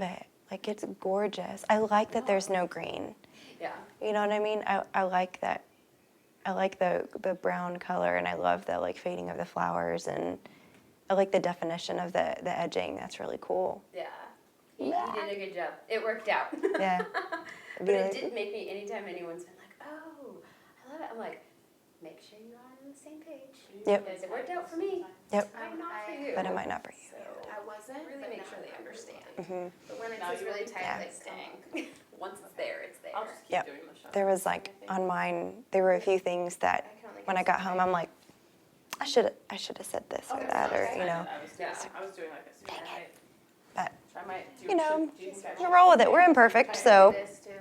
love it. Like, it's gorgeous. I like that there's no green. Yeah. You know what I mean? I like that. I like the brown color, and I love the like fading of the flowers, and I like the definition of the edging. That's really cool. Yeah. He did a good job. It worked out. Yeah. But it did make me, anytime anyone's been like, oh, I love it, I'm like, make sure you are on the same page. Yep. Because it worked out for me. Yep. Might not for you. But it might not for you. So I wasn't, really but make now sure they I understand. Mhm. But when it Now says you really really tight, Yeah. like, dang. Once it's there, it's there. I'll just keep Yep. doing the shot. There was like on mine. There were a few things that when I got home, I'm like, I should have said this or that, or you know. I was doing like a super high. But I might do. you know, do you think I you should- roll with it. We're imperfect, so This too.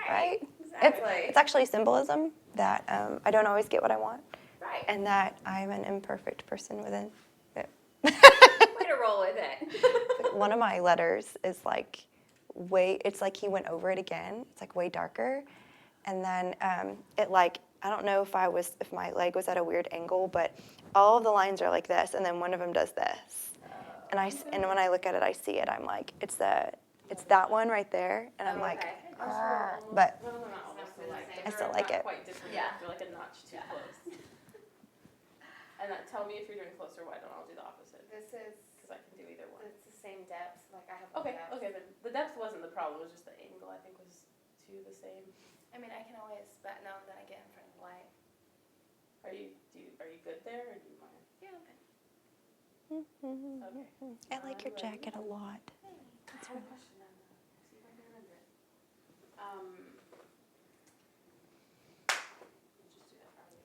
right. Exactly. It's actually symbolism that I don't always get what I want, Right. and that I'm an imperfect person within. Yeah. Way to roll with it. One of my letters is like it's like he went over it again. It's like way darker. And then it like, I don't know if my leg was at a weird angle, but all of the lines are like this, and then one of them does this. And when I look at it, I see it. I'm like, it's that one right there, and I'm like, Okay. but No, they're not almost alike. I still They're like not it. quite different. Yeah. They're like a notch too close. And tell me if you're doing closer wide, and I'll do the opposite. This is, Because I can do either one. it's the same depth, like I have. Okay, depth. okay, then the depth wasn't the problem, it was just the angle, I think, was the same. I mean, I can always, but now and then I get in front of the light. Are you good there, or do you mind? Yeah, okay. Okay. I like your jacket a lot. That's a question then. See if I can remember it. Let's just do that probably.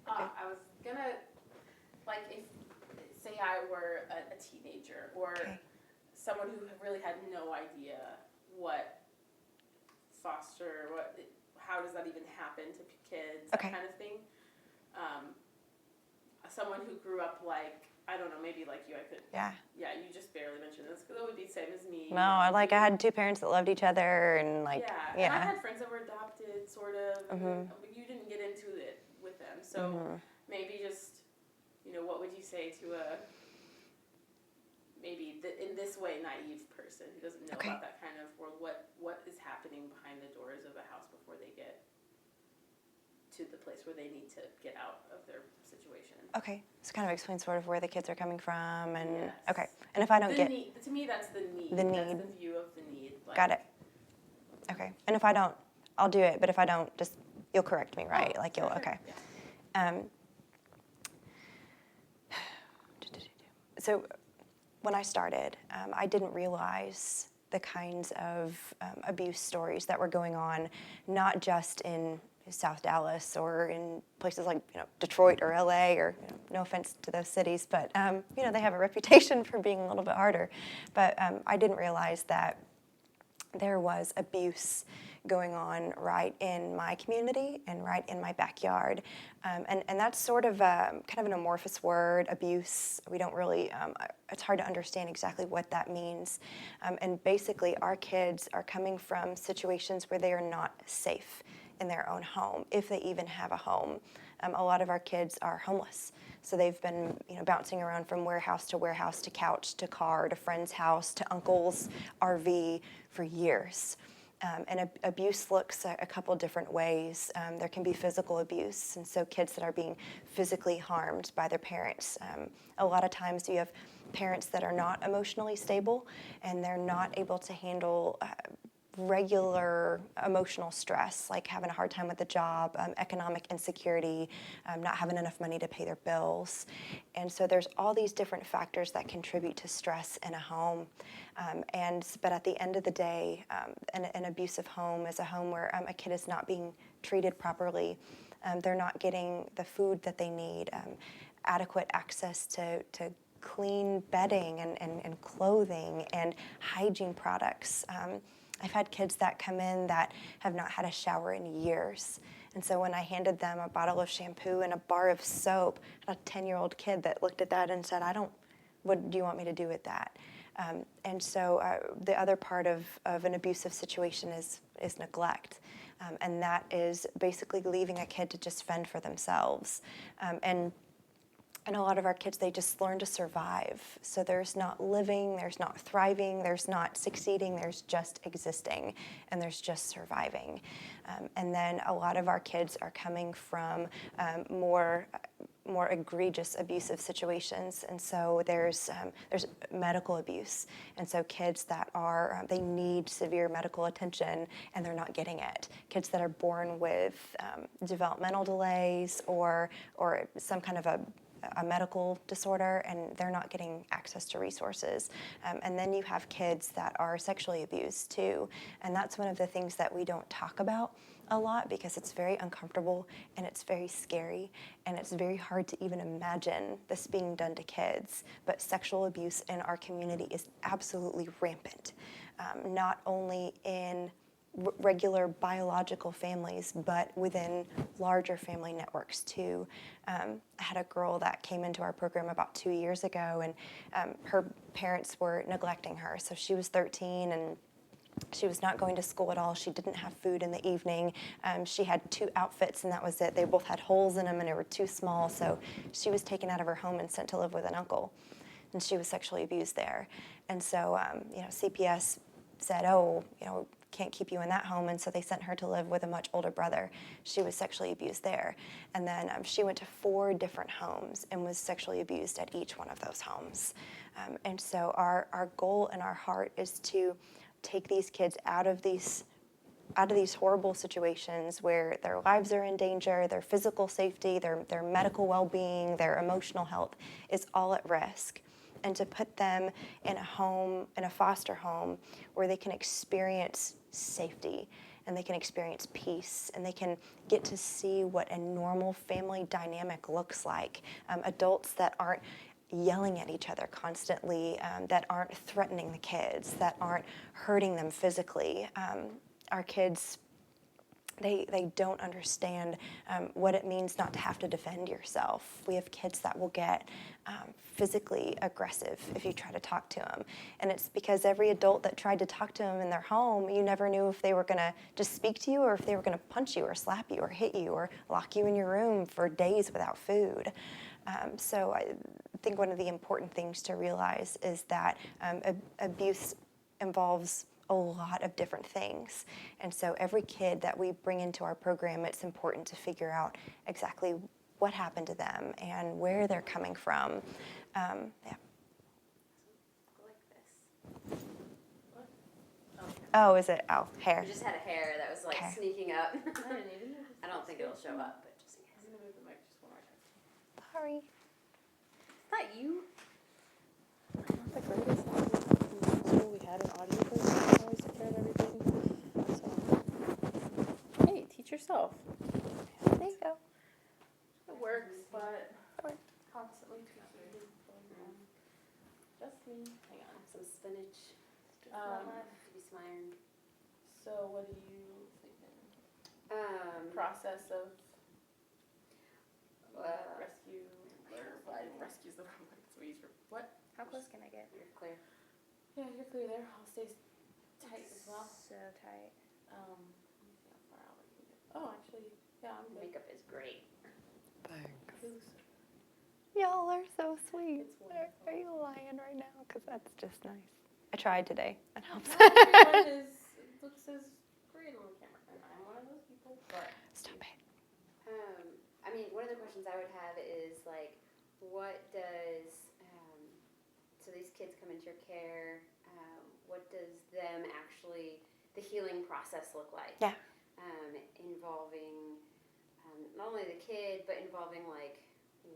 I was gonna, like, if, say I were a teenager, or Okay. someone who really had no idea what how does that even happen to kids, that Okay. kind of thing. Someone who grew up like, I don't know, maybe like you, Yeah. you just barely mentioned this, because it would be the same as me. No, I had two parents that loved each other, and like, And I had friends that were adopted, sort of, Mhm. but you didn't get into it with them. So Mhm. maybe just, what would you say to a, maybe in this way, naive person who doesn't know Okay. about that kind of world? What is happening behind the doors of a house before they get to the place where they need to get out of their situation? Okay, so kind of explain sort of where the kids are coming from, and Yes. okay, and if I don't get Need, to me, that's the need. The That's need. the view of the need. Like, got it, okay, and if I don't, I'll do it, but if I don't, just you'll correct me, right? Oh, Like you'll sure. okay. Yeah. So when I started, I didn't realize the kinds of abuse stories that were going on, not just in South Dallas or in places like Detroit or LA, or no offense to those cities, but they have a reputation for being a little bit harder. But I didn't realize that there was abuse going on right in my community and right in my backyard. And that's sort of kind of an amorphous word, abuse. We don't really, it's hard to understand exactly what that means. And basically our kids are coming from situations where they are not safe in their own home, if they even have a home. A lot of our kids are homeless. So they've been bouncing around from warehouse, to couch, to car, to friend's house, to uncle's RV for years. And abuse looks a couple different ways. There can be physical abuse, and so kids that are being physically harmed by their parents. A lot of times you have parents that are not emotionally stable, and they're not able to handle regular emotional stress, like having a hard time with the job, economic insecurity, not having enough money to pay their bills. And so there's all these different factors that contribute to stress in a home. But at the end of the day, an abusive home is a home where a kid is not being treated properly. They're not getting the food that they need, adequate access to clean bedding and clothing and hygiene products. I've had kids that come in that have not had a shower in years. And so when I handed them a bottle of shampoo and a bar of soap, I had a 10-year-old kid that looked at that and said, what do you want me to do with that? And so the other part of an abusive situation is neglect. And that is basically leaving a kid to just fend for themselves. And And a lot of our kids, they just learn to survive. So there's not living, there's not thriving, there's not succeeding, there's just existing, and there's just surviving. And then a lot of our kids are coming from more egregious abusive situations, and so there's medical abuse, and so kids that are they need severe medical attention and they're not getting it. Kids that are born with developmental delays or some kind of a medical disorder, and they're not getting access to resources. And then you have kids that are sexually abused too, and that's one of the things that we don't talk about a lot because it's very uncomfortable and it's very scary and it's very hard to even imagine this being done to kids. But sexual abuse in our community is absolutely rampant, not only in regular biological families, but within larger family networks too. I had a girl that came into our program about 2 years ago, and her parents were neglecting her. So she was 13 and she was not going to school at all. She didn't have food in the evening. She had 2 outfits and that was it. They both had holes in them and they were too small. So she was taken out of her home and sent to live with an uncle. And she was sexually abused there. And so, CPS said, can't keep you in that home, and so they sent her to live with a much older brother. She was sexually abused there. And then she went to 4 different homes and was sexually abused at each one of those homes. And so our goal and our heart is to take these kids out of these horrible situations where their lives are in danger, their physical safety, their medical well-being, their emotional health is all at risk, and to put them in a home, in a foster home, where they can experience safety and they can experience peace and they can get to see what a normal family dynamic looks like. Adults that aren't yelling at each other constantly, that aren't threatening the kids, that aren't hurting them physically. Our kids, they don't understand what it means not to have to defend yourself. We have kids that will get physically aggressive if you try to talk to them. And it's because every adult that tried to talk to them in their home, you never knew if they were going to just speak to you or if they were going to punch you or slap you or hit you or lock you in your room for days without food. So I think one of the important things to realize is that abuse involves a lot of different things. And so every kid that we bring into our program, it's important to figure out exactly what happened to them and where they're coming from. Go like this. Oh, is it? Oh, hair. We just had a hair that was like Okay. sneaking up. I didn't even know. I don't think it'll show up, but just in I'm case. gonna move the mic just one more time. Sorry. Is that you? Not the greatest in school. We had an audio person that always took care of everything. So, hey, teach yourself. There you go. It works, but Or- constantly tweaking. Just me. Hang on. Some spinach. Maybe some iron. So what do you thinking? Process of rescue or rescue's the wrong word. So we use what? How close can I get? You're clear. Yeah, you're clear there. I'll stay tight as well. So tight. Let me see how far out I can get. Oh, actually, yeah, I'm good. Makeup is great. Y'all are so sweet. It's wonderful. Are you lying right now? Because that's just nice. I tried today. That helps. Not everyone looks as great on the camera, and I'm one of those people. But Stop it. I mean, one of the questions I would have is like, what does, so these kids come into your care, what does them actually, the healing process look like? Yeah. Involving not only the kid, but involving like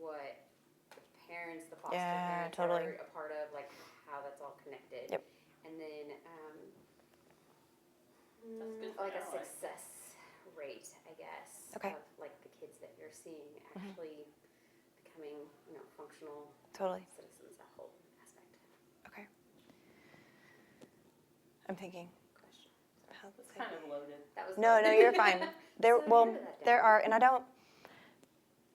what the parents, the foster Yeah, parents totally. are a part of, like how that's all connected. Yep. And then That's good for like a now, like- success rate, I guess. Okay. Of like the kids that you're seeing actually becoming, functional Totally. citizens, that whole aspect. Okay. I'm thinking. Question. it's kind of loaded. That was No, you're fine. So I noted that There down. are, and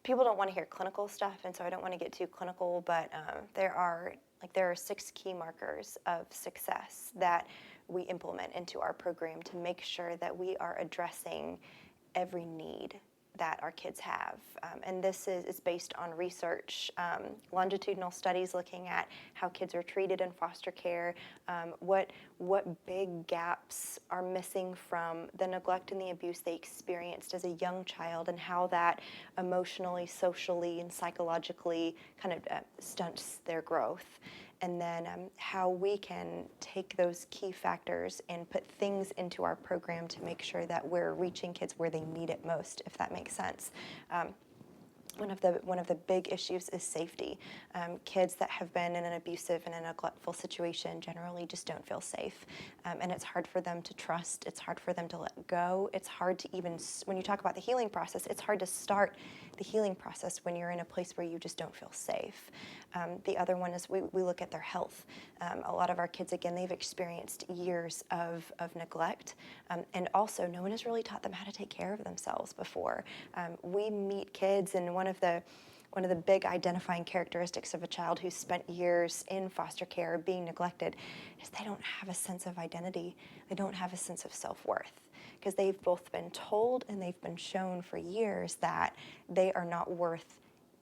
people don't want to hear clinical stuff, and so I don't want to get too clinical, but there are 6 key markers of success that we implement into our program to make sure that we are addressing every need that our kids have. And this is based on research, longitudinal studies looking at how kids are treated in foster care, what big gaps are missing from the neglect and the abuse they experienced as a young child, and how that emotionally, socially, and psychologically kind of stunts their growth. And then how we can take those key factors and put things into our program to make sure that we're reaching kids where they need it most, if that makes sense. One of the big issues is safety. Kids that have been in an abusive and a neglectful situation generally just don't feel safe. And it's hard for them to trust. It's hard for them to let go. It's hard to even, when you talk about the healing process, it's hard to start the healing process when you're in a place where you just don't feel safe. The other one is we look at their health. A lot of our kids, again, they've experienced years of neglect. And also, no one has really taught them how to take care of themselves before. We meet kids, and one of the big identifying characteristics of a child who's spent years in foster care being neglected is they don't have a sense of identity. They don't have a sense of self-worth, because they've both been told and they've been shown for years that they are not worth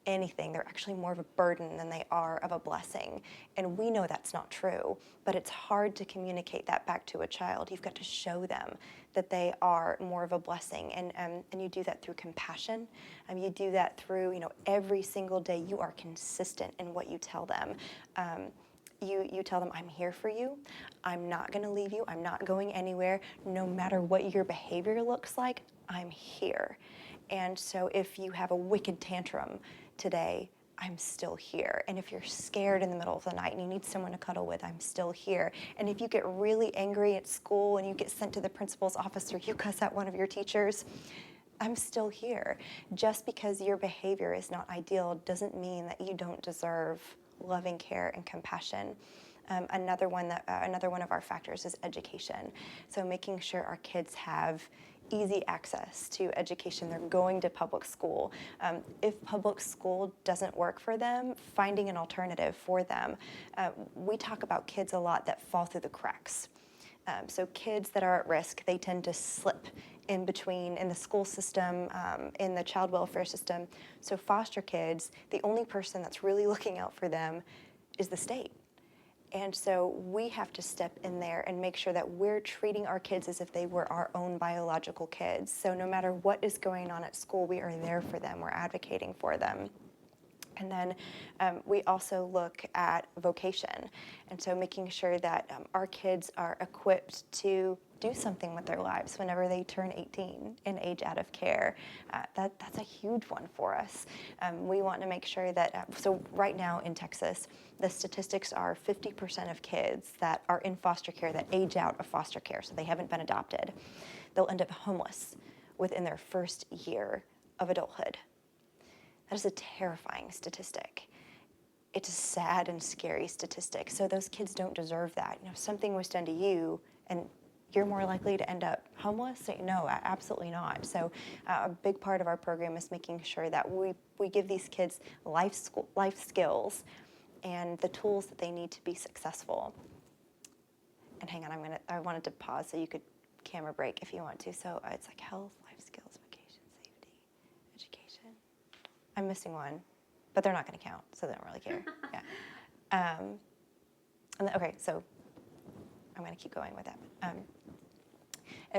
anything. They're actually more of a burden than they are of a blessing. And we know that's not true, but it's hard to communicate that back to a child. You've got to show them that they are more of a blessing. And you do that through compassion. You do that through, every single day you are consistent in what you tell them. You tell them, I'm here for you. I'm not going to leave you. I'm not going anywhere. No matter what your behavior looks like, I'm here. And so if you have a wicked tantrum today, I'm still here. And if you're scared in the middle of the night and you need someone to cuddle with, I'm still here. And if you get really angry at school and you get sent to the principal's office or you cuss at one of your teachers, I'm still here. Just because your behavior is not ideal doesn't mean that you don't deserve loving care and compassion. Another one of our factors is education. So making sure our kids have easy access to education. They're going to public school. If public school doesn't work for them, finding an alternative for them. We talk about kids a lot that fall through the cracks. So kids that are at risk, they tend to slip in between in the school system, in the child welfare system. So foster kids, the only person that's really looking out for them is the state. And so we have to step in there and make sure that we're treating our kids as if they were our own biological kids. So no matter what is going on at school, we are there for them. We're advocating for them. And then we also look at vocation. And so making sure that our kids are equipped to do something with their lives whenever they turn 18 and age out of care. That's a huge one for us. We want to make sure that, so right now in Texas, the statistics are 50% of kids that are in foster care that age out of foster care, so they haven't been adopted, they'll end up homeless within their first year of adulthood. That is a terrifying statistic. It's a sad and scary statistic. So those kids don't deserve that. If something was done to you and you're more likely to end up homeless? No, absolutely not. So a big part of our program is making sure that we give these kids life skills and the tools that they need to be successful. And hang on, I wanted to pause so you could camera break if you want to. So it's like health, life skills, vocation, safety, education. I'm missing one, but they're not going to count, so they don't really care. Yeah. Okay, so I'm going to keep going with that.